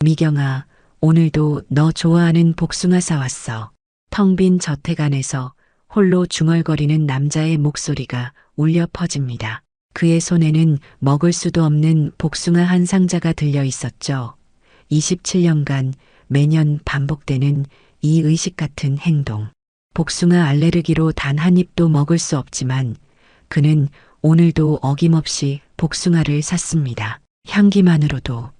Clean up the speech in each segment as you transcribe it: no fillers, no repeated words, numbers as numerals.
미경아, 오늘도 너 좋아하는 복숭아 사왔어. 텅 빈 저택 안에서 홀로 중얼거리는 남자의 목소리가 울려 퍼집니다. 그의 손에는 먹을 수도 없는 복숭아 한 상자가 들려 있었죠. 27년간 매년 반복되는 이 의식 같은 행동. 복숭아 알레르기로 단 한 입도 먹을 수 없지만 그는 오늘도 어김없이 복숭아를 샀습니다. 향기만으로도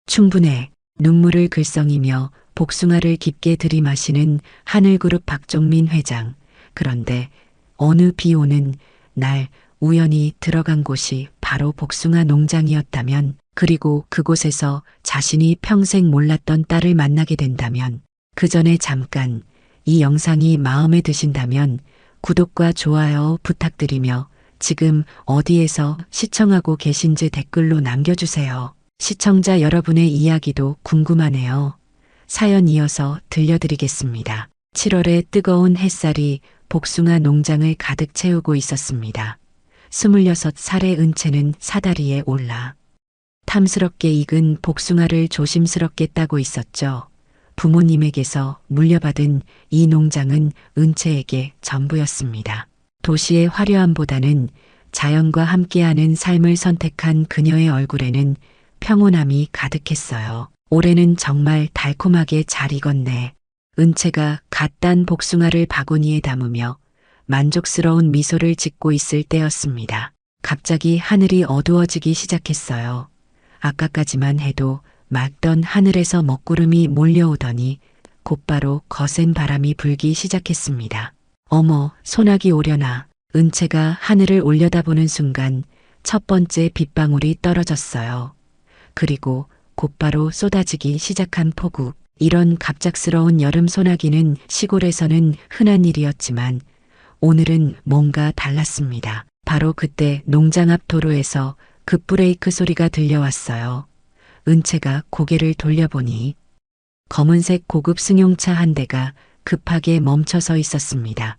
충분해. 눈물을 글썽이며 복숭아를 깊게 들이마시는 하늘그룹 박종민 회장. 그런데 어느 비 오는 날 우연히 들어간 곳이 바로 복숭아 농장이었다면, 그리고 그곳에서 자신이 평생 몰랐던 딸을 만나게 된다면, 그 전에 잠깐 이 영상이 마음에 드신다면 구독과 좋아요 부탁드리며 지금 어디에서 시청하고 계신지 댓글로 남겨주세요. 시청자 여러분의 이야기도 궁금하네요. 사연 이어서 들려드리겠습니다. 7월의 뜨거운 햇살이 복숭아 농장을 가득 채우고 있었습니다. 26살의 은채는 사다리에 올라 탐스럽게 익은 복숭아를 조심스럽게 따고 있었죠. 부모님에게서 물려받은 이 농장은 은채에게 전부였습니다. 도시의 화려함보다는 자연과 함께하는 삶을 선택한 그녀의 얼굴에는 평온함이 가득했어요. 올해는 정말 달콤하게 잘 익었네. 은채가 갓 딴 복숭아를 바구니에 담으며 만족스러운 미소를 짓고 있을 때였습니다. 갑자기 하늘이 어두워지기 시작했어요. 아까까지만 해도 맑던 하늘에서 먹구름이 몰려오더니 곧바로 거센 바람이 불기 시작했습니다. 어머, 소나기 오려나. 은채가 하늘을 올려다보는 순간 첫 번째 빗방울이 떨어졌어요. 그리고 곧바로 쏟아지기 시작한 폭우. 이런 갑작스러운 여름 소나기는 시골에서는 흔한 일이었지만 오늘은 뭔가 달랐습니다. 바로 그때 농장 앞 도로에서 급브레이크 소리가 들려왔어요. 은채가 고개를 돌려보니 검은색 고급 승용차 한 대가 급하게 멈춰서 있었습니다.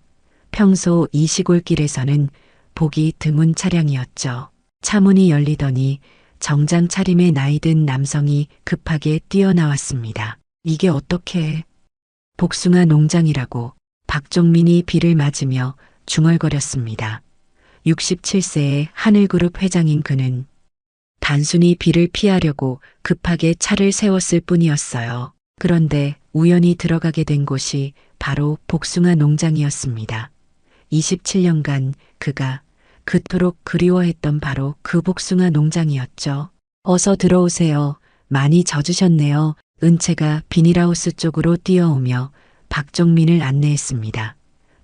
평소 이 시골길에서는 보기 드문 차량이었죠. 차 문이 열리더니 정장 차림의 나이든 남성이 급하게 뛰어나왔습니다. 이게 어떻게? 복숭아 농장이라고. 박종민이 비를 맞으며 중얼거렸습니다. 67세의 하늘그룹 회장인 그는 단순히 비를 피하려고 급하게 차를 세웠을 뿐이었어요. 그런데 우연히 들어가게 된 곳이 바로 복숭아 농장이었습니다. 27년간 그가 그토록 그리워했던 바로 그 복숭아 농장이었죠. 어서 들어오세요. 많이 젖으셨네요. 은채가 비닐하우스 쪽으로 뛰어오며 박종민을 안내했습니다.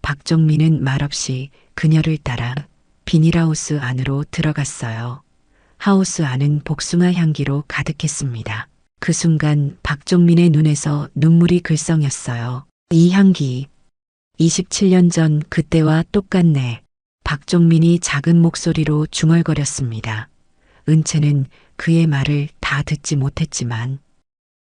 박종민은 말없이 그녀를 따라 비닐하우스 안으로 들어갔어요. 하우스 안은 복숭아 향기로 가득했습니다. 그 순간 박종민의 눈에서 눈물이 글썽였어요. 이 향기. 27년 전 그때와 똑같네. 박종민이 작은 목소리로 중얼거렸습니다. 은채는 그의 말을 다 듣지 못했지만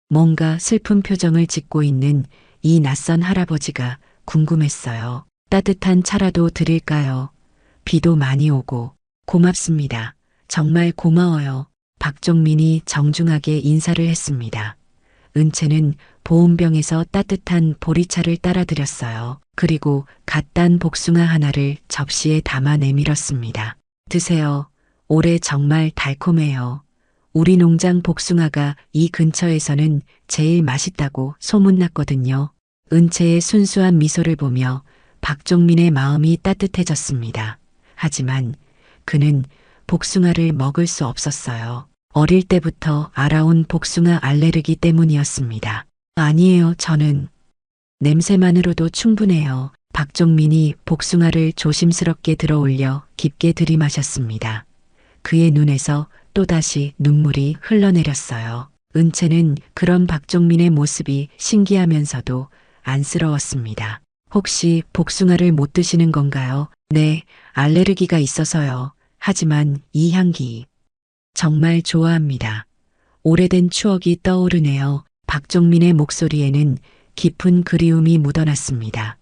뭔가 슬픈 표정을 짓고 있는 이 낯선 할아버지가 궁금했어요. 따뜻한 차라도 드릴까요? 비도 많이 오고. 고맙습니다. 정말 고마워요. 박종민이 정중하게 인사를 했습니다. 은채는 보온병에서 따뜻한 보리차를 따라 드렸어요. 그리고 갓 딴 복숭아 하나를 접시에 담아 내밀었습니다. 드세요. 올해 정말 달콤해요. 우리 농장 복숭아가 이 근처에서는 제일 맛있다고 소문났거든요. 은채의 순수한 미소를 보며 박종민의 마음이 따뜻해졌습니다. 하지만 그는 복숭아를 먹을 수 없었어요. 어릴 때부터 알아온 복숭아 알레르기 때문이었습니다. 아니에요, 저는 냄새만으로도 충분해요. 박종민이 복숭아를 조심스럽게 들어올려 깊게 들이마셨습니다. 그의 눈에서 또다시 눈물이 흘러내렸어요. 은채는 그런 박종민의 모습이 신기하면서도 안쓰러웠습니다. 혹시 복숭아를 못 드시는 건가요? 네, 알레르기가 있어서요. 하지만 이 향기 정말 좋아합니다. 오래된 추억이 떠오르네요. 박종민의 목소리에는 깊은 그리움이 묻어났습니다.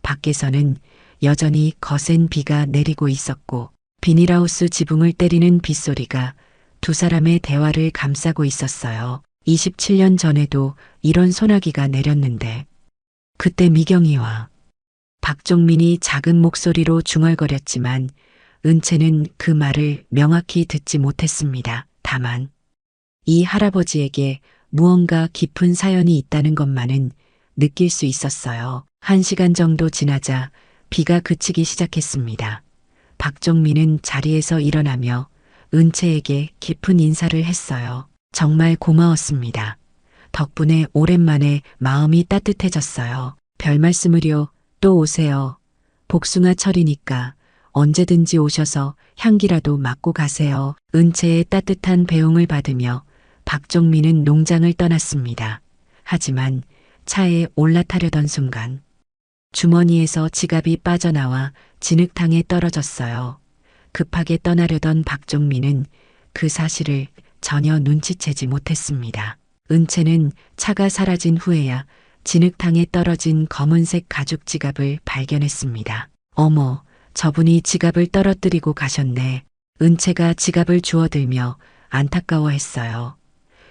밖에서는 여전히 거센 비가 내리고 있었고 비닐하우스 지붕을 때리는 빗소리가 두 사람의 대화를 감싸고 있었어요. 27년 전에도 이런 소나기가 내렸는데 그때 미경이와 박종민이 작은 목소리로 중얼거렸지만 은채는 그 말을 명확히 듣지 못했습니다. 다만 이 할아버지에게 무언가 깊은 사연이 있다는 것만은 느낄 수 있었어요. 1시간 정도 지나자 비가 그치기 시작했습니다. 박종민은 자리에서 일어나며 은채에게 깊은 인사를 했어요. 정말 고마웠습니다. 덕분에 오랜만에 마음이 따뜻해졌어요. 별 말씀을요. 또 오세요. 복숭아 철이니까 언제든지 오셔서 향기라도 맡고 가세요. 은채의 따뜻한 배웅을 받으며 박종민은 농장을 떠났습니다. 하지만 차에 올라타려던 순간 주머니에서 지갑이 빠져나와 진흙탕에 떨어졌어요. 급하게 떠나려던 박종민은 그 사실을 전혀 눈치채지 못했습니다. 은채는 차가 사라진 후에야 진흙탕에 떨어진 검은색 가죽 지갑을 발견했습니다. 어머, 저분이 지갑을 떨어뜨리고 가셨네. 은채가 지갑을 주워들며 안타까워했어요.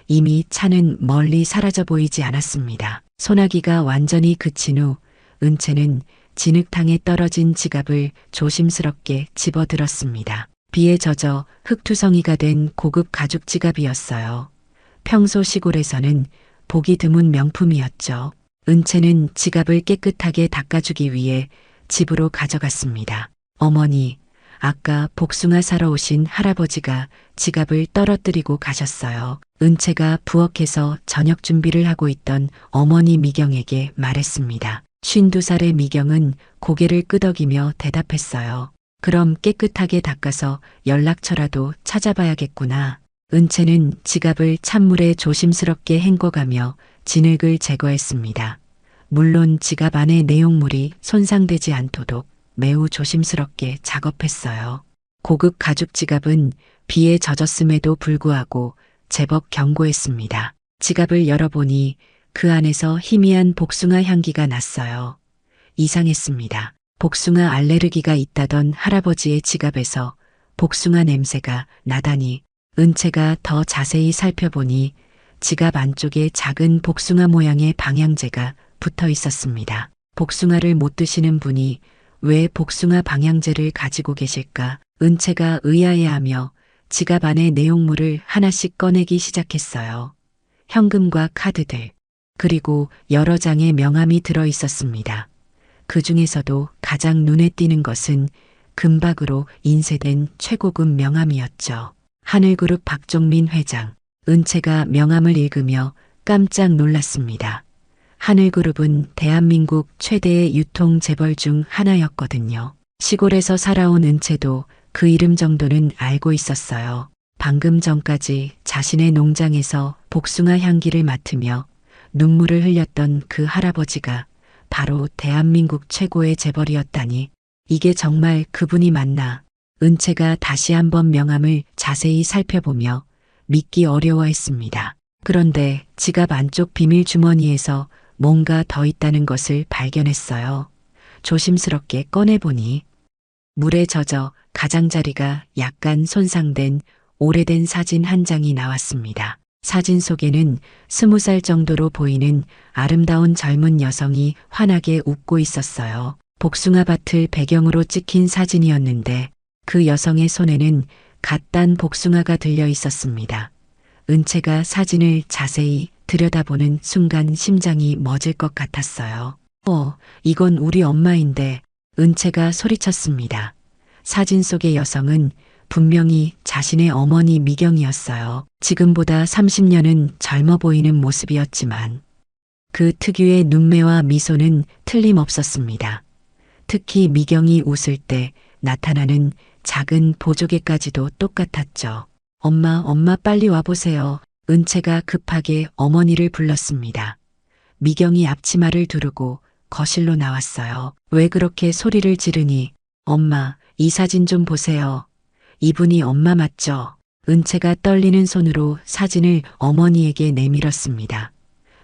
이미 차는 멀리 사라져 보이지 않았습니다. 소나기가 완전히 그친 후 은채는 진흙탕에 떨어진 지갑을 조심스럽게 집어들었습니다. 비에 젖어 흙투성이가 된 고급 가죽 지갑이었어요. 평소 시골에서는 보기 드문 명품이었죠. 은채는 지갑을 깨끗하게 닦아주기 위해 집으로 가져갔습니다. 어머니, 아까 복숭아 사러 오신 할아버지가 지갑을 떨어뜨리고 가셨어요. 은채가 부엌에서 저녁 준비를 하고 있던 어머니 미경에게 말했습니다. 52살의 미경은 고개를 끄덕이며 대답했어요. 그럼 깨끗하게 닦아서 연락처라도 찾아봐야겠구나. 은채는 지갑을 찬물에 조심스럽게 헹궈가며 진흙을 제거했습니다. 물론 지갑 안의 내용물이 손상되지 않도록 매우 조심스럽게 작업했어요. 고급 가죽 지갑은 비에 젖었음에도 불구하고 제법 견고했습니다. 지갑을 열어보니 그 안에서 희미한 복숭아 향기가 났어요. 이상했습니다. 복숭아 알레르기가 있다던 할아버지의 지갑에서 복숭아 냄새가 나다니. 은채가 더 자세히 살펴보니 지갑 안쪽에 작은 복숭아 모양의 방향제가 붙어 있었습니다. 복숭아를 못 드시는 분이 왜 복숭아 방향제를 가지고 계실까? 은채가 의아해하며 지갑 안의 내용물을 하나씩 꺼내기 시작했어요. 현금과 카드들, 그리고 여러 장의 명함이 들어 있었습니다. 그 중에서도 가장 눈에 띄는 것은 금박으로 인쇄된 최고급 명함이었죠. 하늘그룹 박종민 회장. 은채가 명함을 읽으며 깜짝 놀랐습니다. 하늘그룹은 대한민국 최대의 유통 재벌 중 하나였거든요. 시골에서 살아온 은채도 그 이름 정도는 알고 있었어요. 방금 전까지 자신의 농장에서 복숭아 향기를 맡으며 눈물을 흘렸던 그 할아버지가 바로 대한민국 최고의 재벌이었다니. 이게 정말 그분이 맞나? 은채가 다시 한번 명함을 자세히 살펴보며 믿기 어려워했습니다. 그런데 지갑 안쪽 비밀 주머니에서 뭔가 더 있다는 것을 발견했어요. 조심스럽게 꺼내보니 물에 젖어 가장자리가 약간 손상된 오래된 사진 한 장이 나왔습니다. 사진 속에는 20살 정도로 보이는 아름다운 젊은 여성이 환하게 웃고 있었어요. 복숭아밭을 배경으로 찍힌 사진이었는데 그 여성의 손에는 갓 딴 복숭아가 들려 있었습니다. 은채가 사진을 자세히 들여다보는 순간 심장이 멎을 것 같았어요. 이건 우리 엄마인데. 은채가 소리쳤습니다. 사진 속의 여성은 분명히 자신의 어머니 미경이었어요. 지금보다 30년은 젊어 보이는 모습이었지만 그 특유의 눈매와 미소는 틀림없었습니다. 특히 미경이 웃을 때 나타나는 작은 보조개까지도 똑같았죠. 엄마 빨리 와보세요. 은채가 급하게 어머니를 불렀습니다. 미경이 앞치마를 두르고 거실로 나왔어요. 왜 그렇게 소리를 지르니? 엄마, 이 사진 좀 보세요. 이분이 엄마 맞죠? 은채가 떨리는 손으로 사진을 어머니에게 내밀었습니다.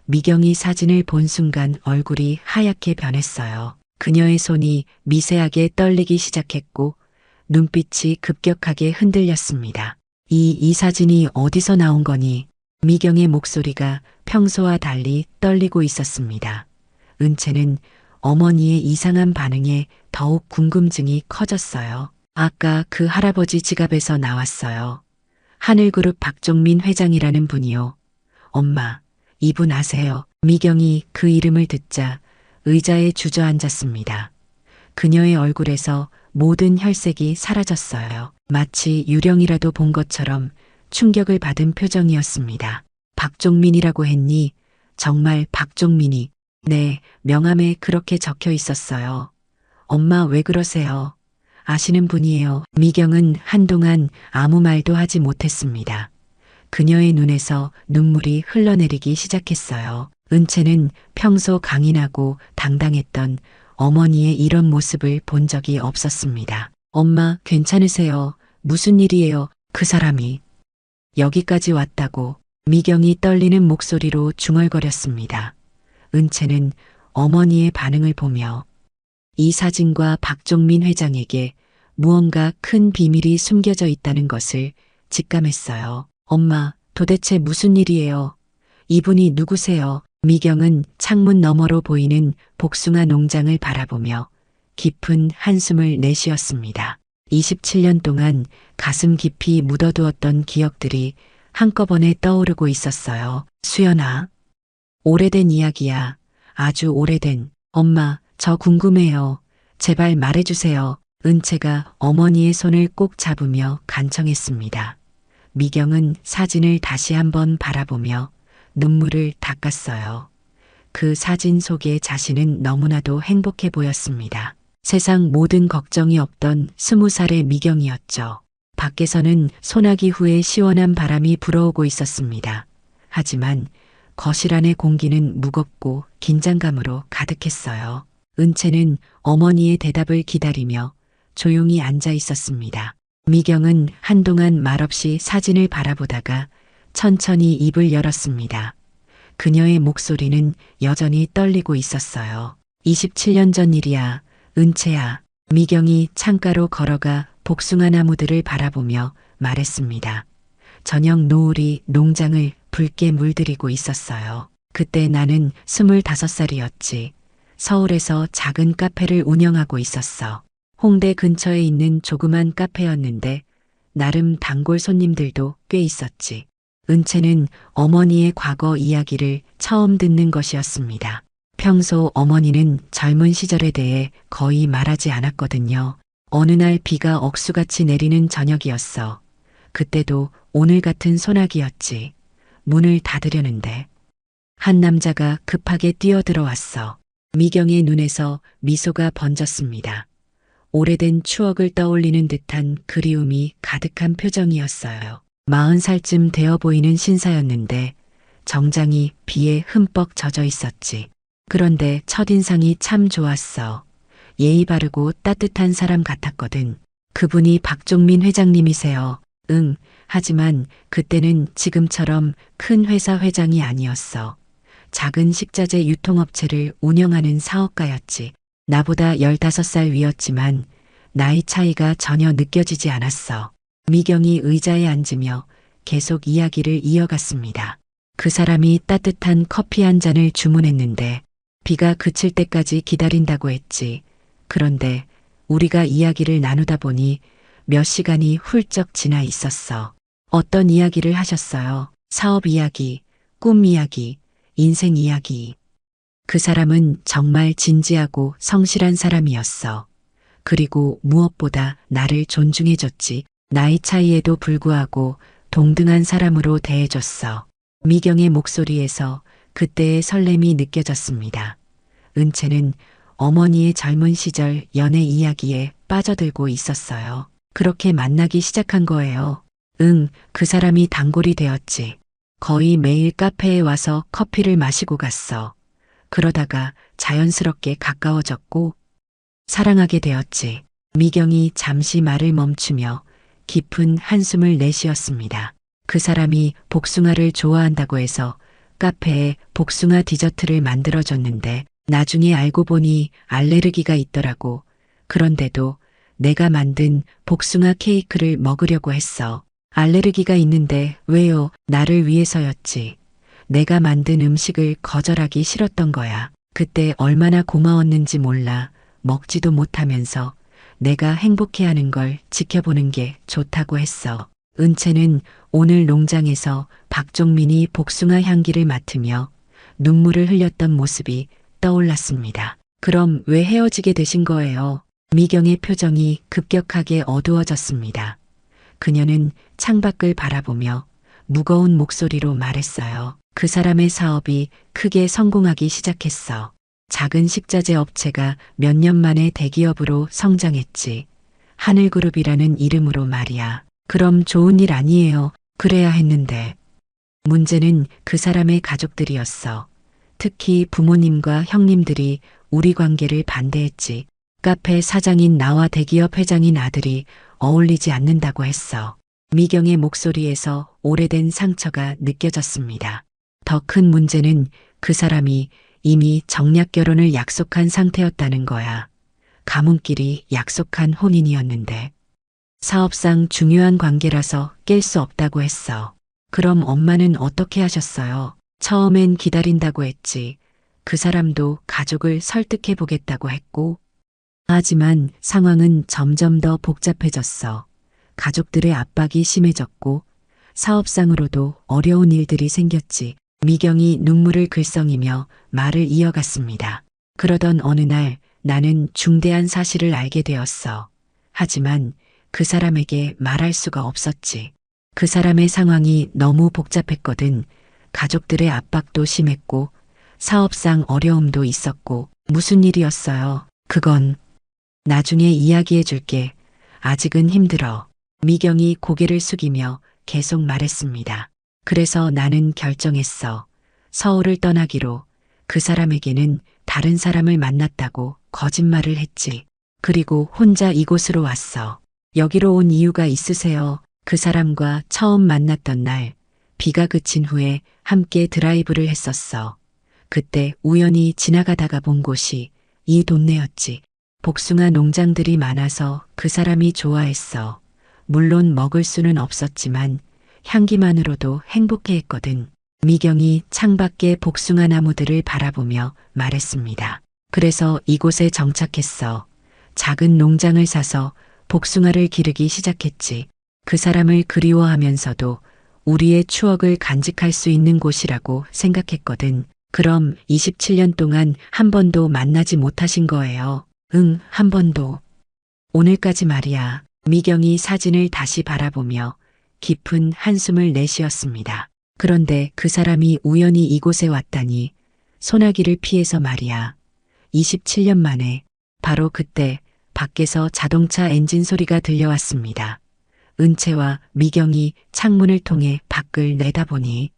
미경이 사진을 본 순간 얼굴이 하얗게 변했어요. 그녀의 손이 미세하게 떨리기 시작했고 눈빛이 급격하게 흔들렸습니다. 이 사진이 어디서 나온 거니? 미경의 목소리가 평소와 달리 떨리고 있었습니다. 은채는 어머니의 이상한 반응에 더욱 궁금증이 커졌어요. 아까 그 할아버지 지갑에서 나왔어요. 하늘그룹 박종민 회장이라는 분이요. 엄마, 이분 아세요? 미경이 그 이름을 듣자 의자에 주저앉았습니다. 그녀의 얼굴에서 모든 혈색이 사라졌어요. 마치 유령이라도 본 것처럼 충격을 받은 표정이었습니다. 박종민이라고 했니? 정말 박종민이? 네, 명함에 그렇게 적혀 있었어요. 엄마 왜 그러세요? 아시는 분이에요. 미경은 한동안 아무 말도 하지 못했습니다. 그녀의 눈에서 눈물이 흘러내리기 시작했어요. 은채는 평소 강인하고 당당했던 어머니의 이런 모습을 본 적이 없었습니다. 엄마, 괜찮으세요? 무슨 일이에요? 그 사람이 여기까지 왔다고. 미경이 떨리는 목소리로 중얼거렸습니다. 은채는 어머니의 반응을 보며 이 사진과 박종민 회장에게 무언가 큰 비밀이 숨겨져 있다는 것을 직감했어요. 엄마, 도대체 무슨 일이에요? 이분이 누구세요? 미경은 창문 너머로 보이는 복숭아 농장을 바라보며 깊은 한숨을 내쉬었습니다. 27년 동안 가슴 깊이 묻어두었던 기억들이 한꺼번에 떠오르고 있었어요. 수연아, 오래된 이야기야. 아주 오래된. 엄마, 저 궁금해요. 제발 말해주세요. 은채가 어머니의 손을 꼭 잡으며 간청했습니다. 미경은 사진을 다시 한번 바라보며 눈물을 닦았어요. 그 사진 속의 자신은 너무나도 행복해 보였습니다. 세상 모든 걱정이 없던 20살의 미경이었죠. 밖에서는 소나기 후에 시원한 바람이 불어오고 있었습니다. 하지만 거실 안의 공기는 무겁고 긴장감으로 가득했어요. 은채는 어머니의 대답을 기다리며 조용히 앉아 있었습니다. 미경은 한동안 말없이 사진을 바라보다가 천천히 입을 열었습니다. 그녀의 목소리는 여전히 떨리고 있었어요. 27년 전 일이야, 은채야. 미경이 창가로 걸어가 복숭아 나무들을 바라보며 말했습니다. 저녁 노을이 농장을 붉게 물들이고 있었어요. 그때 나는 25살이었지. 서울에서 작은 카페를 운영하고 있었어. 홍대 근처에 있는 조그만 카페였는데 나름 단골 손님들도 꽤 있었지. 은채는 어머니의 과거 이야기를 처음 듣는 것이었습니다. 평소 어머니는 젊은 시절에 대해 거의 말하지 않았거든요. 어느 날 비가 억수같이 내리는 저녁이었어. 그때도 오늘 같은 소나기였지. 문을 닫으려는데 한 남자가 급하게 뛰어들어왔어. 미경의 눈에서 미소가 번졌습니다. 오래된 추억을 떠올리는 듯한 그리움이 가득한 표정이었어요. 40살쯤 되어 보이는 신사였는데 정장이 비에 흠뻑 젖어 있었지. 그런데 첫인상이 참 좋았어. 예의 바르고 따뜻한 사람 같았거든. 그분이 박종민 회장님이세요. 응, 하지만 그때는 지금처럼 큰 회사 회장이 아니었어. 작은 식자재 유통업체를 운영하는 사업가였지. 나보다 15살 위였지만 나이 차이가 전혀 느껴지지 않았어. 미경이 의자에 앉으며 계속 이야기를 이어갔습니다. 그 사람이 따뜻한 커피 한 잔을 주문했는데 비가 그칠 때까지 기다린다고 했지. 그런데 우리가 이야기를 나누다 보니 몇 시간이 훌쩍 지나 있었어. 어떤 이야기를 하셨어요? 사업 이야기, 꿈 이야기, 인생 이야기. 그 사람은 정말 진지하고 성실한 사람이었어. 그리고 무엇보다 나를 존중해줬지. 나이 차이에도 불구하고 동등한 사람으로 대해줬어. 미경의 목소리에서 그때의 설렘이 느껴졌습니다. 은채는 어머니의 젊은 시절 연애 이야기에 빠져들고 있었어요. 그렇게 만나기 시작한 거예요. 응, 그 사람이 단골이 되었지. 거의 매일 카페에 와서 커피를 마시고 갔어. 그러다가 자연스럽게 가까워졌고 사랑하게 되었지. 미경이 잠시 말을 멈추며 깊은 한숨을 내쉬었습니다. 그 사람이 복숭아를 좋아한다고 해서 카페에 복숭아 디저트를 만들어줬는데 나중에 알고 보니 알레르기가 있더라고. 그런데도 내가 만든 복숭아 케이크를 먹으려고 했어. 알레르기가 있는데 왜요? 나를 위해서였지. 내가 만든 음식을 거절하기 싫었던 거야. 그때 얼마나 고마웠는지 몰라. 먹지도 못하면서 내가 행복해하는 걸 지켜보는 게 좋다고 했어. 은채는 오늘 농장에서 박종민이 복숭아 향기를 맡으며 눈물을 흘렸던 모습이 떠올랐습니다. 그럼 왜 헤어지게 되신 거예요? 미경의 표정이 급격하게 어두워졌습니다. 그녀는 창밖을 바라보며 무거운 목소리로 말했어요. 그 사람의 사업이 크게 성공하기 시작했어. 작은 식자재 업체가 몇 년 만에 대기업으로 성장했지. 하늘그룹이라는 이름으로 말이야. 그럼 좋은 일 아니에요. 그래야 했는데. 문제는 그 사람의 가족들이었어. 특히 부모님과 형님들이 우리 관계를 반대했지. 카페 사장인 나와 대기업 회장인 아들이 어울리지 않는다고 했어. 미경의 목소리에서 오래된 상처가 느껴졌습니다. 더 큰 문제는 그 사람이 이미 정략 결혼을 약속한 상태였다는 거야. 가문끼리 약속한 혼인이었는데. 사업상 중요한 관계라서 깰 수 없다고 했어. 그럼 엄마는 어떻게 하셨어요? 처음엔 기다린다고 했지. 그 사람도 가족을 설득해 보겠다고 했고. 하지만 상황은 점점 더 복잡해졌어. 가족들의 압박이 심해졌고 사업상으로도 어려운 일들이 생겼지. 미경이 눈물을 글썽이며 말을 이어갔습니다. 그러던 어느 날 나는 중대한 사실을 알게 되었어. 하지만 그 사람에게 말할 수가 없었지. 그 사람의 상황이 너무 복잡했거든. 가족들의 압박도 심했고 사업상 어려움도 있었고. 무슨 일이었어요? 그건 나중에 이야기해 줄게. 아직은 힘들어. 미경이 고개를 숙이며 계속 말했습니다. 그래서 나는 결정했어. 서울을 떠나기로. 그 사람에게는 다른 사람을 만났다고 거짓말을 했지. 그리고 혼자 이곳으로 왔어. 여기로 온 이유가 있으세요? 그 사람과 처음 만났던 날, 비가 그친 후에 함께 드라이브를 했었어. 그때 우연히 지나가다가 본 곳이 이 동네였지. 복숭아 농장들이 많아서 그 사람이 좋아했어. 물론 먹을 수는 없었지만 향기만으로도 행복해했거든. 미경이 창밖의 복숭아 나무들을 바라보며 말했습니다. 그래서 이곳에 정착했어. 작은 농장을 사서 복숭아를 기르기 시작했지. 그 사람을 그리워하면서도 우리의 추억을 간직할 수 있는 곳이라고 생각했거든. 그럼 27년 동안 한 번도 만나지 못하신 거예요? 응, 한 번도. 오늘까지 말이야. 미경이 사진을 다시 바라보며 깊은 한숨을 내쉬었습니다. 그런데 그 사람이 우연히 이곳에 왔다니. 소나기를 피해서 말이야. 27년 만에. 바로 그때 밖에서 자동차 엔진 소리가 들려왔습니다. 은채와 미경이 창문을 통해 밖을 내다보니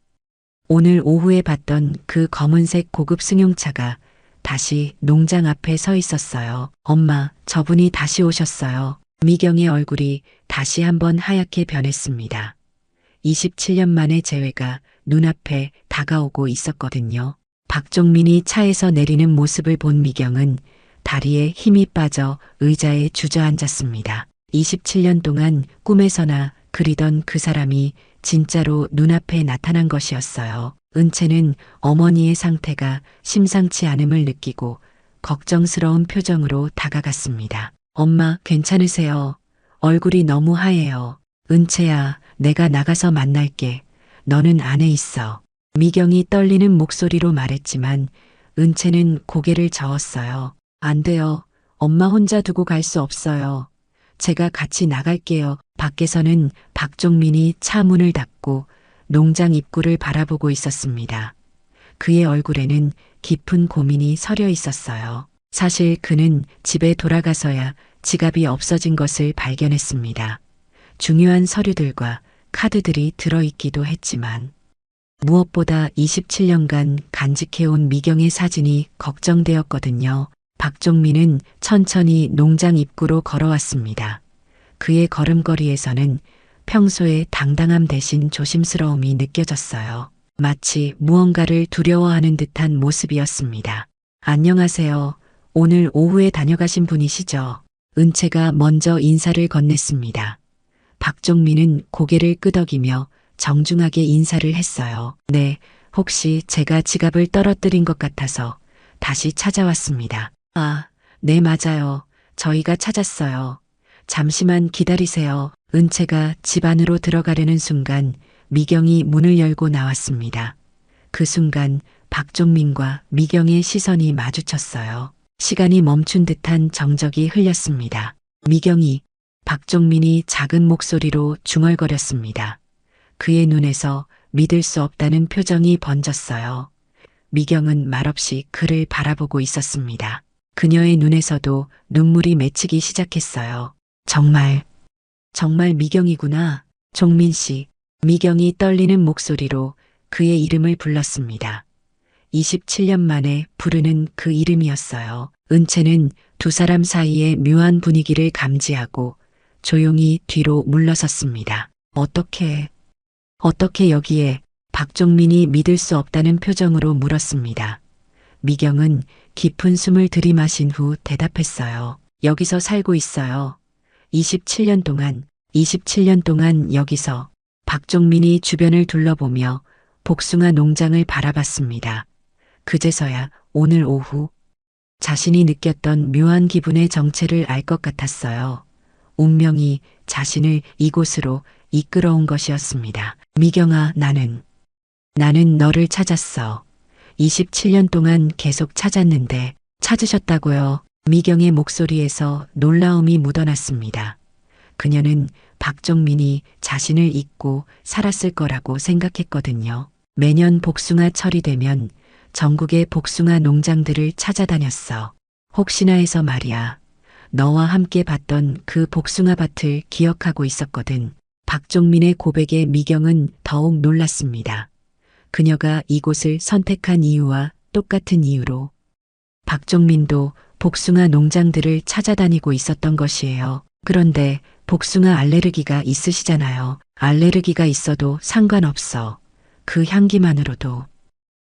오늘 오후에 봤던 그 검은색 고급 승용차가 다시 농장 앞에 서 있었어요. 엄마, 저분이 다시 오셨어요. 미경의 얼굴이 다시 한번 하얗게 변했습니다. 27년 만의 재회가 눈앞에 다가오고 있었거든요. 박종민이 차에서 내리는 모습을 본 미경은 다리에 힘이 빠져 의자에 주저앉았습니다. 27년 동안 꿈에서나 그리던 그 사람이 진짜로 눈앞에 나타난 것이었어요. 은채는 어머니의 상태가 심상치 않음을 느끼고 걱정스러운 표정으로 다가갔습니다. 엄마, 괜찮으세요? 얼굴이 너무 하얘요. 은채야, 내가 나가서 만날게. 너는 안에 있어. 미경이 떨리는 목소리로 말했지만 은채는 고개를 저었어요. 안 돼요. 엄마 혼자 두고 갈 수 없어요. 제가 같이 나갈게요. 밖에서는 박종민이 차 문을 닫고 농장 입구를 바라보고 있었습니다. 그의 얼굴에는 깊은 고민이 서려 있었어요. 사실 그는 집에 돌아가서야 지갑이 없어진 것을 발견했습니다. 중요한 서류들과 카드들이 들어있기도 했지만 무엇보다 27년간 간직해온 미경의 사진이 걱정되었거든요. 박종민은 천천히 농장 입구로 걸어왔습니다. 그의 걸음걸이에서는 평소의 당당함 대신 조심스러움이 느껴졌어요. 마치 무언가를 두려워하는 듯한 모습이었습니다. 안녕하세요. 오늘 오후에 다녀가신 분이시죠? 은채가 먼저 인사를 건넸습니다. 박종민은 고개를 끄덕이며 정중하게 인사를 했어요. 네, 혹시 제가 지갑을 떨어뜨린 것 같아서 다시 찾아왔습니다. 아, 네, 맞아요. 저희가 찾았어요. 잠시만 기다리세요. 은채가 집 안으로 들어가려는 순간 미경이 문을 열고 나왔습니다. 그 순간 박종민과 미경의 시선이 마주쳤어요. 시간이 멈춘 듯한 정적이 흘렸습니다. 미경이, 박종민이 작은 목소리로 중얼거렸습니다. 그의 눈에서 믿을 수 없다는 표정이 번졌어요. 미경은 말없이 그를 바라보고 있었습니다. 그녀의 눈에서도 눈물이 맺히기 시작했어요. 정말 미경이구나. 종민 씨. 미경이 떨리는 목소리로 그의 이름을 불렀습니다. 27년 만에 부르는 그 이름이었어요. 은채는 두 사람 사이의 묘한 분위기를 감지하고 조용히 뒤로 물러섰습니다. 어떻게 여기에? 박종민이 믿을 수 없다는 표정으로 물었습니다. 미경은 깊은 숨을 들이마신 후 대답했어요. 여기서 살고 있어요. 27년 동안 여기서. 박종민이 주변을 둘러보며 복숭아 농장을 바라봤습니다. 그제서야 오늘 오후 자신이 느꼈던 묘한 기분의 정체를 알 것 같았어요. 운명이 자신을 이곳으로 이끌어온 것이었습니다. 미경아, 나는 너를 찾았어. 27년 동안 계속 찾았는데. 찾으셨다고요? 미경의 목소리에서 놀라움이 묻어났습니다. 그녀는 박종민이 자신을 잊고 살았을 거라고 생각했거든요. 매년 복숭아철이 되면 전국의 복숭아 농장들을 찾아다녔어. 혹시나 해서 말이야. 너와 함께 봤던 그 복숭아 밭을 기억하고 있었거든. 박종민의 고백에 미경은 더욱 놀랐습니다. 그녀가 이곳을 선택한 이유와 똑같은 이유로 박종민도 복숭아 농장들을 찾아다니고 있었던 것이에요. 그런데 복숭아 알레르기가 있으시잖아요. 알레르기가 있어도 상관없어. 그 향기만으로도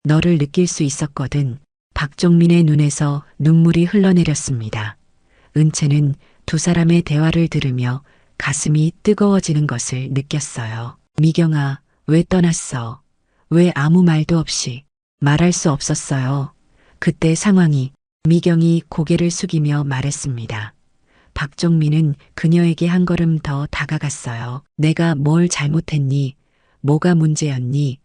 너를 느낄 수 있었거든. 박종민의 눈에서 눈물이 흘러내렸습니다. 은채는 두 사람의 대화를 들으며 가슴이 뜨거워지는 것을 느꼈어요. 미경아, 왜 떠났어? 왜 아무 말도 없이? 말할 수 없었어요. 그때 상황이. 미경이 고개를 숙이며 말했습니다. 박종민은 그녀에게 한 걸음 더 다가갔어요. 내가 뭘 잘못했니? 뭐가 문제였니?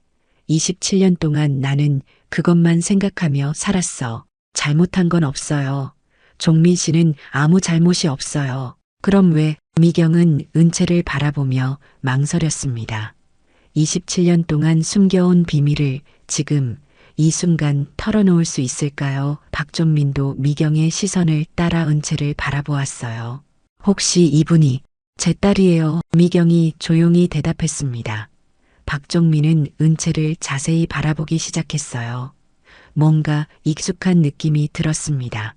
27년 동안 나는 그것만 생각하며 살았어. 잘못한 건 없어요. 종민 씨는 아무 잘못이 없어요. 그럼 왜? 미경은 은채를 바라보며 망설였습니다. 27년 동안 숨겨온 비밀을 지금 이 순간 털어놓을 수 있을까요? 박종민도 미경의 시선을 따라 은채를 바라보았어요. 혹시 이분이 제 딸이에요? 미경이 조용히 대답했습니다. 박종민은 은채를 자세히 바라보기 시작했어요. 뭔가 익숙한 느낌이 들었습니다.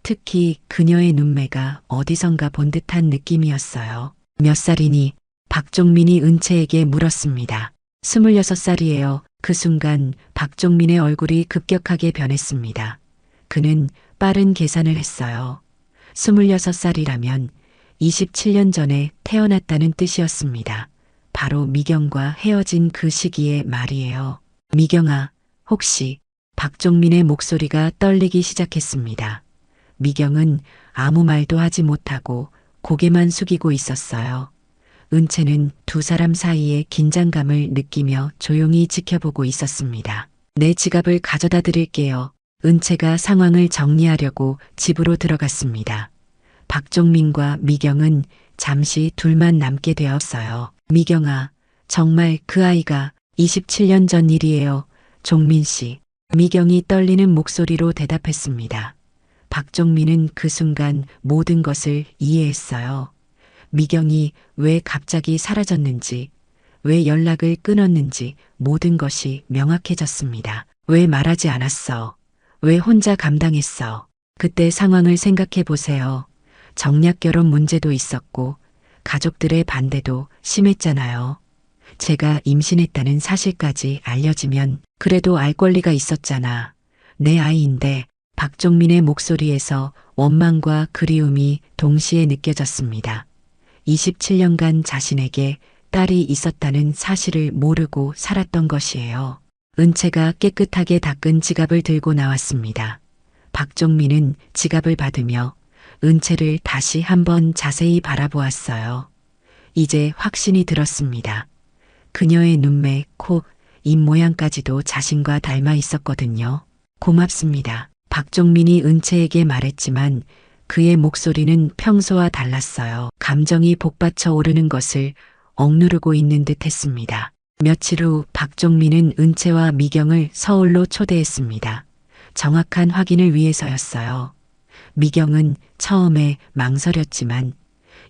특히 그녀의 눈매가 어디선가 본 듯한 느낌이었어요. 몇 살이니? 박종민이 은채에게 물었습니다. 26살이에요. 그 순간 박종민의 얼굴이 급격하게 변했습니다. 그는 빠른 계산을 했어요. 26살이라면 27년 전에 태어났다는 뜻이었습니다. 바로 미경과 헤어진 그 시기의 말이에요. 미경아, 혹시? 박종민의 목소리가 떨리기 시작했습니다. 미경은 아무 말도 하지 못하고 고개만 숙이고 있었어요. 은채는 두 사람 사이의 긴장감을 느끼며 조용히 지켜보고 있었습니다. 내 지갑을 가져다 드릴게요. 은채가 상황을 정리하려고 집으로 들어갔습니다. 박종민과 미경은 잠시 둘만 남게 되었어요. 미경아, 정말 그 아이가 27년 전 일이에요. 종민 씨. 미경이 떨리는 목소리로 대답했습니다. 박종민은 그 순간 모든 것을 이해했어요. 미경이 왜 갑자기 사라졌는지, 왜 연락을 끊었는지 모든 것이 명확해졌습니다. 왜 말하지 않았어? 왜 혼자 감당했어? 그때 상황을 생각해 보세요. 정략 결혼 문제도 있었고 가족들의 반대도 심했잖아요. 제가 임신했다는 사실까지 알려지면 그래도 알 권리가 있었잖아. 내 아이인데. 박종민의 목소리에서 원망과 그리움이 동시에 느껴졌습니다. 27년간 자신에게 딸이 있었다는 사실을 모르고 살았던 것이에요. 은채가 깨끗하게 닦은 지갑을 들고 나왔습니다. 박종민은 지갑을 받으며 은채를 다시 한번 자세히 바라보았어요. 이제 확신이 들었습니다. 그녀의 눈매, 코, 입 모양까지도 자신과 닮아 있었거든요. 고맙습니다. 박종민이 은채에게 말했지만 그의 목소리는 평소와 달랐어요. 감정이 복받쳐 오르는 것을 억누르고 있는 듯 했습니다. 며칠 후 박종민은 은채와 미경을 서울로 초대했습니다. 정확한 확인을 위해서였어요. 미경은 처음에 망설였지만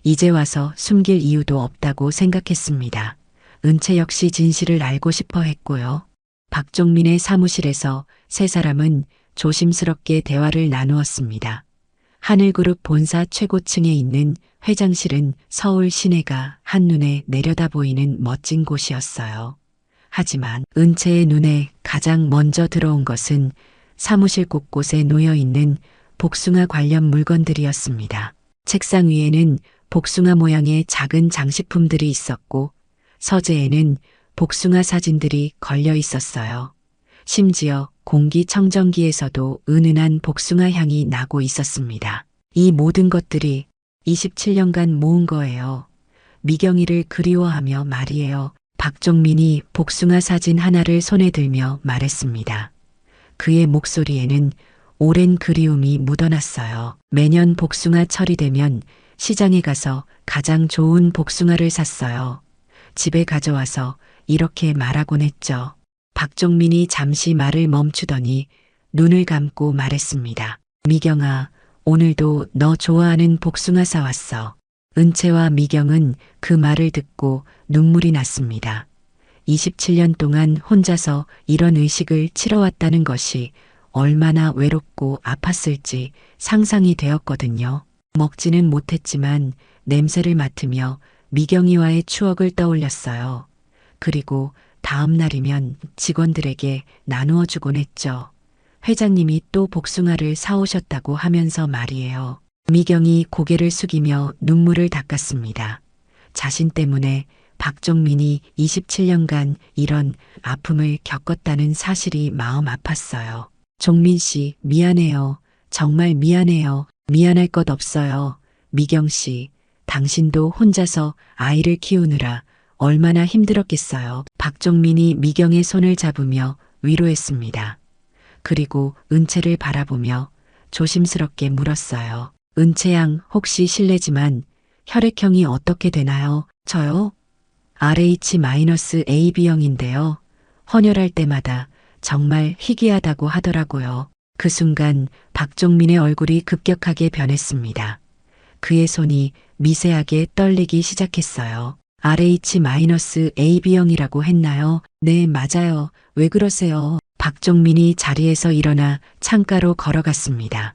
이제 와서 숨길 이유도 없다고 생각했습니다. 은채 역시 진실을 알고 싶어 했고요. 박종민의 사무실에서 세 사람은 조심스럽게 대화를 나누었습니다. 하늘그룹 본사 최고층에 있는 회장실은 서울 시내가 한눈에 내려다 보이는 멋진 곳이었어요. 하지만 은채의 눈에 가장 먼저 들어온 것은 사무실 곳곳에 놓여 있는 복숭아 관련 물건들이었습니다. 책상 위에는 복숭아 모양의 작은 장식품들이 있었고 서재에는 복숭아 사진들이 걸려 있었어요. 심지어 공기청정기에서도 은은한 복숭아 향이 나고 있었습니다. 이 모든 것들이 27년간 모은 거예요. 미경이를 그리워하며 말이에요. 박종민이 복숭아 사진 하나를 손에 들며 말했습니다. 그의 목소리에는 오랜 그리움이 묻어났어요. 매년 복숭아 철이 되면 시장에 가서 가장 좋은 복숭아를 샀어요. 집에 가져와서 이렇게 말하곤 했죠. 박종민이 잠시 말을 멈추더니 눈을 감고 말했습니다. 미경아, 오늘도 너 좋아하는 복숭아 사왔어. 은채와 미경은 그 말을 듣고 눈물이 났습니다. 27년 동안 혼자서 이런 의식을 치러왔다는 것이 얼마나 외롭고 아팠을지 상상이 되었거든요. 먹지는 못했지만 냄새를 맡으며 미경이와의 추억을 떠올렸어요. 그리고 다음 날이면 직원들에게 나누어 주곤 했죠. 회장님이 또 복숭아를 사오셨다고 하면서 말이에요. 미경이 고개를 숙이며 눈물을 닦았습니다. 자신 때문에 박종민이 27년간 이런 아픔을 겪었다는 사실이 마음 아팠어요. 종민 씨, 미안해요. 정말 미안해요. 미안할 것 없어요. 미경 씨, 당신도 혼자서 아이를 키우느라 얼마나 힘들었겠어요. 박종민이 미경의 손을 잡으며 위로했습니다. 그리고 은채를 바라보며 조심스럽게 물었어요. 은채양, 혹시 실례지만 혈액형이 어떻게 되나요? 저요? RH-AB형인데요. 헌혈할 때마다 정말 희귀하다고 하더라고요. 그 순간 박종민의 얼굴이 급격하게 변했습니다. 그의 손이 미세하게 떨리기 시작했어요. RH-AB형이라고 했나요? 네, 맞아요. 왜 그러세요? 박종민이 자리에서 일어나 창가로 걸어갔습니다.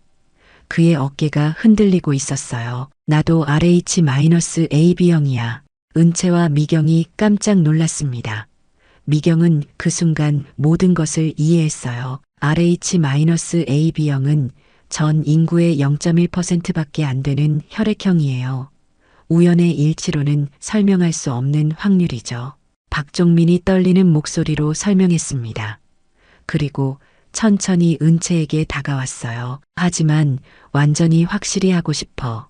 그의 어깨가 흔들리고 있었어요. 나도 RH-AB형이야. 은채와 미경이 깜짝 놀랐습니다. 미경은 그 순간 모든 것을 이해했어요. RH-AB형은 전 인구의 0.1%밖에 안 되는 혈액형이에요. 우연의 일치로는 설명할 수 없는 확률이죠. 박종민이 떨리는 목소리로 설명했습니다. 그리고 천천히 은채에게 다가왔어요. 하지만 완전히 확실히 하고 싶어.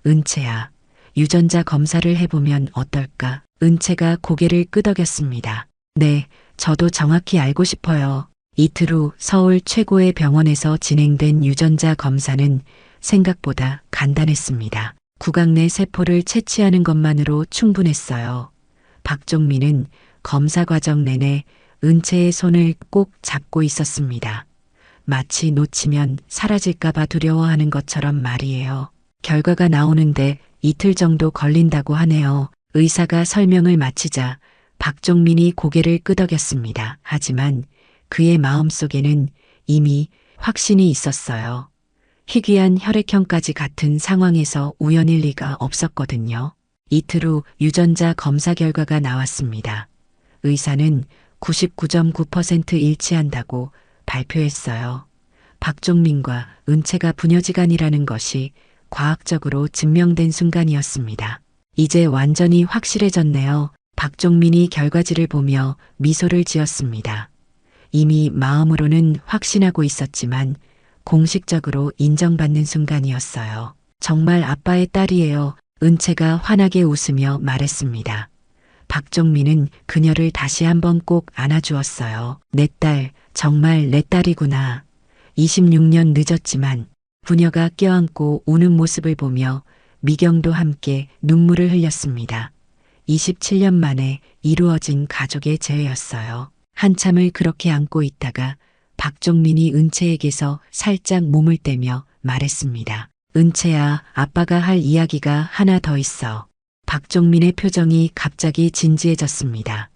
은채야, 유전자 검사를 해보면 어떨까? 은채가 고개를 끄덕였습니다. 네, 저도 정확히 알고 싶어요. 이틀 후 서울 최고의 병원에서 진행된 유전자 검사는 생각보다 간단했습니다. 구강 내 세포를 채취하는 것만으로 충분했어요. 박종민은 검사 과정 내내 은채의 손을 꼭 잡고 있었습니다. 마치 놓치면 사라질까봐 두려워하는 것처럼 말이에요. 결과가 나오는데 이틀 정도 걸린다고 하네요. 의사가 설명을 마치자 박종민이 고개를 끄덕였습니다. 하지만 그의 마음속에는 이미 확신이 있었어요. 희귀한 혈액형까지 같은 상황에서 우연일 리가 없었거든요. 이틀 후 유전자 검사 결과가 나왔습니다. 의사는 99.9% 일치한다고 발표했어요. 박종민과 은채가 부녀지간이라는 것이 과학적으로 증명된 순간이었습니다. 이제 완전히 확실해졌네요. 박종민이 결과지를 보며 미소를 지었습니다. 이미 마음으로는 확신하고 있었지만 공식적으로 인정받는 순간이었어요. 정말 아빠의 딸이에요. 은채가 환하게 웃으며 말했습니다. 박종민은 그녀를 다시 한번 꼭 안아주었어요. 내 딸, 정말 내 딸이구나. 26년 늦었지만 부녀가 껴안고 우는 모습을 보며 미경도 함께 눈물을 흘렸습니다. 27년 만에 이루어진 가족의 재회였어요. 한참을 그렇게 안고 있다가 박종민이 은채에게서 살짝 몸을 떼며 말했습니다. 은채야, 아빠가 할 이야기가 하나 더 있어. 박종민의 표정이 갑자기 진지해졌습니다.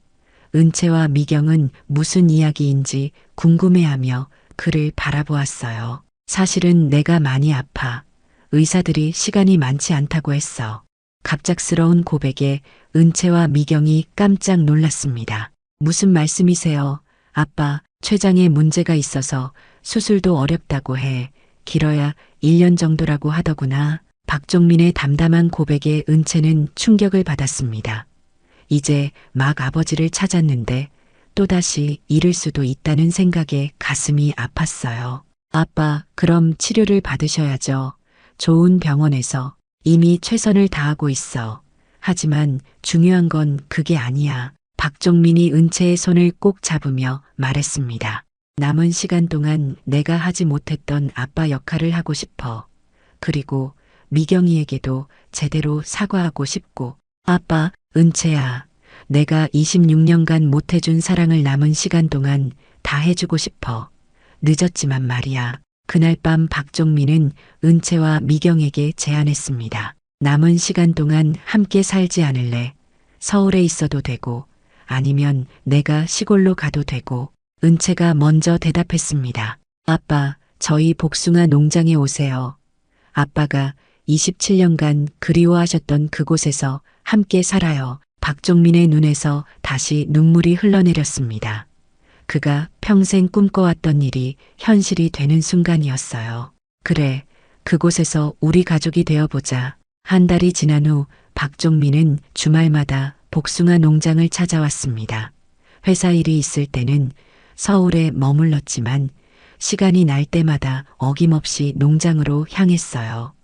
은채와 미경은 무슨 이야기인지 궁금해하며 그를 바라보았어요. 사실은 내가 많이 아파. 의사들이 시간이 많지 않다고 했어. 갑작스러운 고백에 은채와 미경이 깜짝 놀랐습니다. 무슨 말씀이세요? 아빠, 췌장에 문제가 있어서 수술도 어렵다고 해. 길어야 1년 정도라고 하더구나. 박종민의 담담한 고백에 은채는 충격을 받았습니다. 이제 막 아버지를 찾았는데 또다시 잃을 수도 있다는 생각에 가슴이 아팠어요. 아빠, 그럼 치료를 받으셔야죠. 좋은 병원에서 이미 최선을 다하고 있어. 하지만 중요한 건 그게 아니야. 박종민이 은채의 손을 꼭 잡으며 말했습니다. 남은 시간 동안 내가 하지 못했던 아빠 역할을 하고 싶어. 그리고 미경이에게도 제대로 사과하고 싶고. 아빠, 은채야. 내가 26년간 못해준 사랑을 남은 시간 동안 다 해주고 싶어. 늦었지만 말이야. 그날 밤 박종민은 은채와 미경에게 제안했습니다. 남은 시간 동안 함께 살지 않을래? 서울에 있어도 되고 아니면 내가 시골로 가도 되고. 은채가 먼저 대답했습니다. 아빠, 저희 복숭아 농장에 오세요. 아빠가 27년간 그리워하셨던 그곳에서 함께 살아요. 박종민의 눈에서 다시 눈물이 흘러내렸습니다. 그가 평생 꿈꿔왔던 일이 현실이 되는 순간이었어요. 그래, 그곳에서 우리 가족이 되어보자. 한 달이 지난 후 박종민은 주말마다 복숭아 농장을 찾아왔습니다. 회사 일이 있을 때는 서울에 머물렀지만 시간이 날 때마다 어김없이 농장으로 향했어요.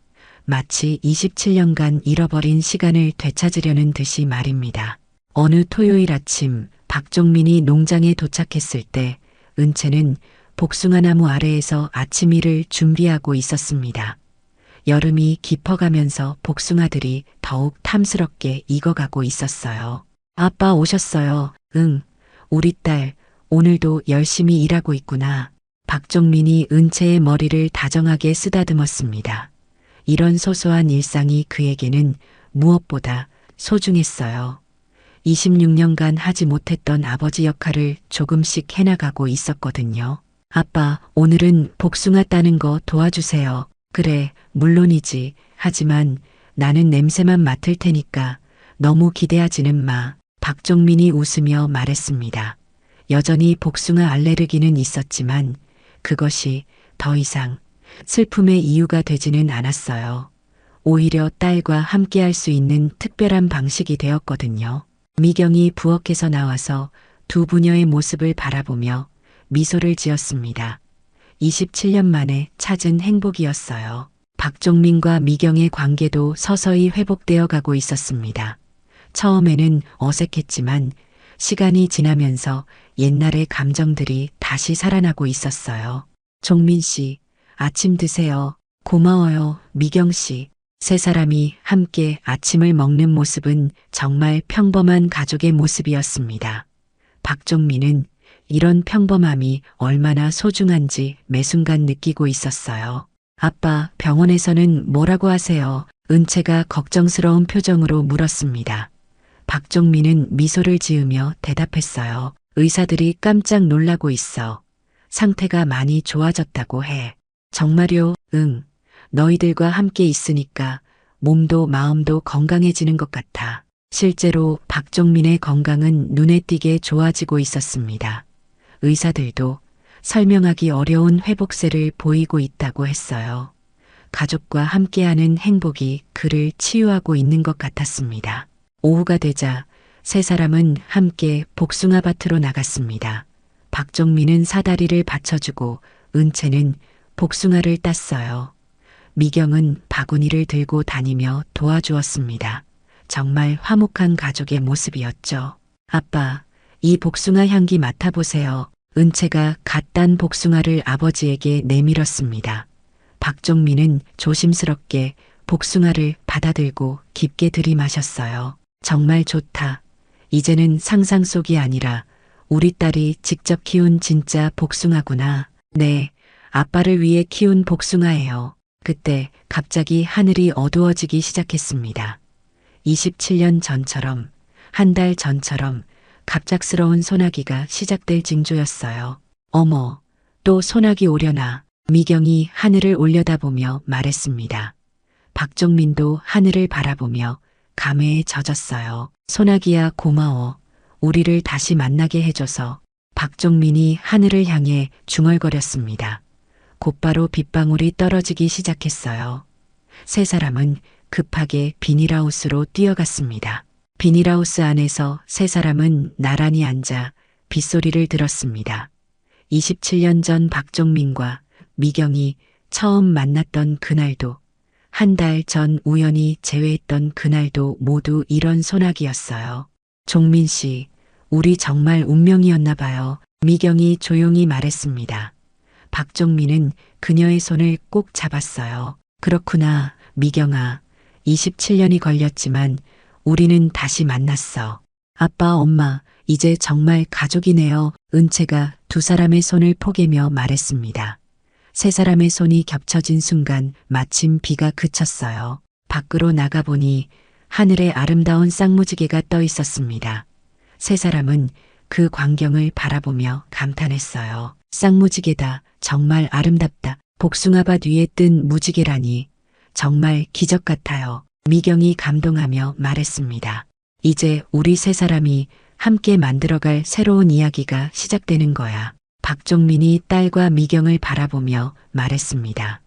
마치 27년간 잃어버린 시간을 되찾으려는 듯이 말입니다. 어느 토요일 아침 박종민이 농장에 도착했을 때 은채는 복숭아나무 아래에서 아침일을 준비하고 있었습니다. 여름이 깊어가면서 복숭아들이 더욱 탐스럽게 익어가고 있었어요. 아빠 오셨어요. 응, 우리 딸 오늘도 열심히 일하고 있구나. 박종민이 은채의 머리를 다정하게 쓰다듬었습니다. 이런 소소한 일상이 그에게는 무엇보다 소중했어요. 26년간 하지 못했던 아버지 역할을 조금씩 해나가고 있었거든요. 아빠, 오늘은 복숭아 따는 거 도와주세요. 그래, 물론이지. 하지만 나는 냄새만 맡을 테니까 너무 기대하지는 마. 박종민이 웃으며 말했습니다. 여전히 복숭아 알레르기는 있었지만 그것이 더 이상 슬픔의 이유가 되지는 않았어요. 오히려 딸과 함께할 수 있는 특별한 방식이 되었거든요. 미경이 부엌에서 나와서 두 부녀의 모습을 바라보며 미소를 지었습니다. 27년 만에 찾은 행복이었어요. 박종민과 미경의 관계도 서서히 회복되어 가고 있었습니다. 처음에는 어색했지만 시간이 지나면서 옛날의 감정들이 다시 살아나고 있었어요. 종민 씨, 아침 드세요. 고마워요, 미경 씨. 세 사람이 함께 아침을 먹는 모습은 정말 평범한 가족의 모습이었습니다. 박종민은 이런 평범함이 얼마나 소중한지 매 순간 느끼고 있었어요. 아빠, 병원에서는 뭐라고 하세요? 은채가 걱정스러운 표정으로 물었습니다. 박종민은 미소를 지으며 대답했어요. 의사들이 깜짝 놀라고 있어. 상태가 많이 좋아졌다고 해. 정말요? 응. 너희들과 함께 있으니까 몸도 마음도 건강해지는 것 같아. 실제로 박종민의 건강은 눈에 띄게 좋아지고 있었습니다. 의사들도 설명하기 어려운 회복세를 보이고 있다고 했어요. 가족과 함께하는 행복이 그를 치유하고 있는 것 같았습니다. 오후가 되자 세 사람은 함께 복숭아밭으로 나갔습니다. 박종민은 사다리를 받쳐주고 은채는 복숭아를 땄어요. 미경은 바구니를 들고 다니며 도와주었습니다. 정말 화목한 가족의 모습이었죠. 아빠, 이 복숭아 향기 맡아보세요. 은채가 갓 딴 복숭아를 아버지에게 내밀었습니다. 박종민은 조심스럽게 복숭아를 받아들고 깊게 들이마셨어요. 정말 좋다. 이제는 상상 속이 아니라 우리 딸이 직접 키운 진짜 복숭아구나. 네, 아빠를 위해 키운 복숭아예요. 그때 갑자기 하늘이 어두워지기 시작했습니다. 27년 전처럼, 한 달 전처럼 갑작스러운 소나기가 시작될 징조였어요. 어머, 또 소나기 오려나. 미경이 하늘을 올려다보며 말했습니다. 박종민도 하늘을 바라보며 감회에 젖었어요. 소나기야 고마워. 우리를 다시 만나게 해줘서. 박종민이 하늘을 향해 중얼거렸습니다. 곧바로 빗방울이 떨어지기 시작했어요. 세 사람은 급하게 비닐하우스로 뛰어갔습니다. 비닐하우스 안에서 세 사람은 나란히 앉아 빗소리를 들었습니다. 27년 전 박종민과 미경이 처음 만났던 그날도, 한 달 전 우연히 재회했던 그날도 모두 이런 소나기였어요. 종민 씨, 우리 정말 운명이었나 봐요. 미경이 조용히 말했습니다. 박종민은 그녀의 손을 꼭 잡았어요. 그렇구나, 미경아. 27년이 걸렸지만 우리는 다시 만났어. 아빠, 엄마, 이제 정말 가족이네요. 은채가 두 사람의 손을 포개며 말했습니다. 세 사람의 손이 겹쳐진 순간 마침 비가 그쳤어요. 밖으로 나가보니 하늘에 아름다운 쌍무지개가 떠 있었습니다. 세 사람은 그 광경을 바라보며 감탄했어요. 쌍무지개다. 정말 아름답다. 복숭아밭 위에 뜬 무지개라니. 정말 기적 같아요. 미경이 감동하며 말했습니다. 이제 우리 세 사람이 함께 만들어갈 새로운 이야기가 시작되는 거야. 박종민이 딸과 미경을 바라보며 말했습니다.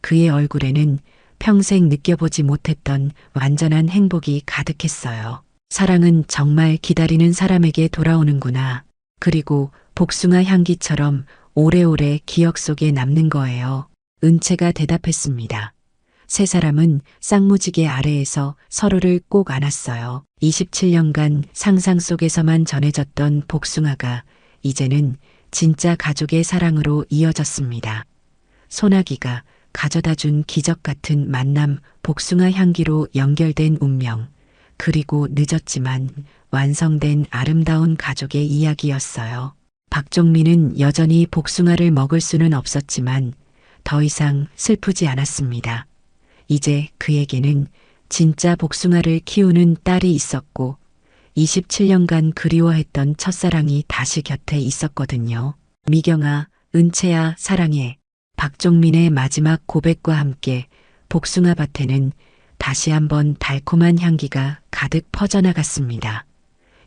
그의 얼굴에는 평생 느껴보지 못했던 완전한 행복이 가득했어요. 사랑은 정말 기다리는 사람에게 돌아오는구나. 그리고 복숭아 향기처럼 오래오래 기억 속에 남는 거예요. 은채가 대답했습니다. 세 사람은 쌍무지개 아래에서 서로를 꼭 안았어요. 27년간 상상 속에서만 전해졌던 복숭아가 이제는 진짜 가족의 사랑으로 이어졌습니다. 소나기가 가져다준 기적 같은 만남, 복숭아 향기로 연결된 운명, 그리고 늦었지만 완성된 아름다운 가족의 이야기였어요. 박종민은 여전히 복숭아를 먹을 수는 없었지만 더 이상 슬프지 않았습니다. 이제 그에게는 진짜 복숭아를 키우는 딸이 있었고 27년간 그리워했던 첫사랑이 다시 곁에 있었거든요. 미경아, 은채야, 사랑해. 박종민의 마지막 고백과 함께 복숭아밭에는 다시 한번 달콤한 향기가 가득 퍼져나갔습니다.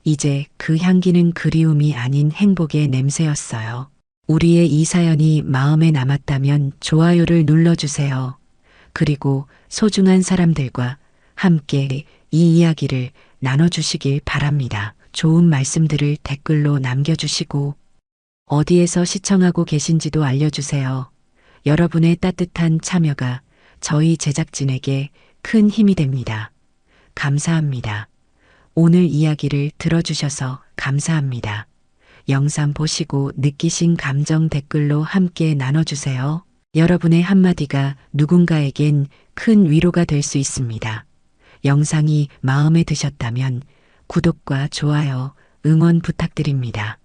이제 그 향기는 그리움이 아닌 행복의 냄새였어요. 우리의 이 사연이 마음에 남았다면 좋아요를 눌러주세요. 그리고 소중한 사람들과 함께 이 이야기를 나눠주시길 바랍니다. 좋은 말씀들을 댓글로 남겨주시고 어디에서 시청하고 계신지도 알려주세요. 여러분의 따뜻한 참여가 저희 제작진에게 큰 힘이 됩니다. 감사합니다. 오늘 이야기를 들어주셔서 감사합니다. 영상 보시고 느끼신 감정 댓글로 함께 나눠주세요. 여러분의 한마디가 누군가에겐 큰 위로가 될 수 있습니다. 영상이 마음에 드셨다면 구독과 좋아요, 응원 부탁드립니다.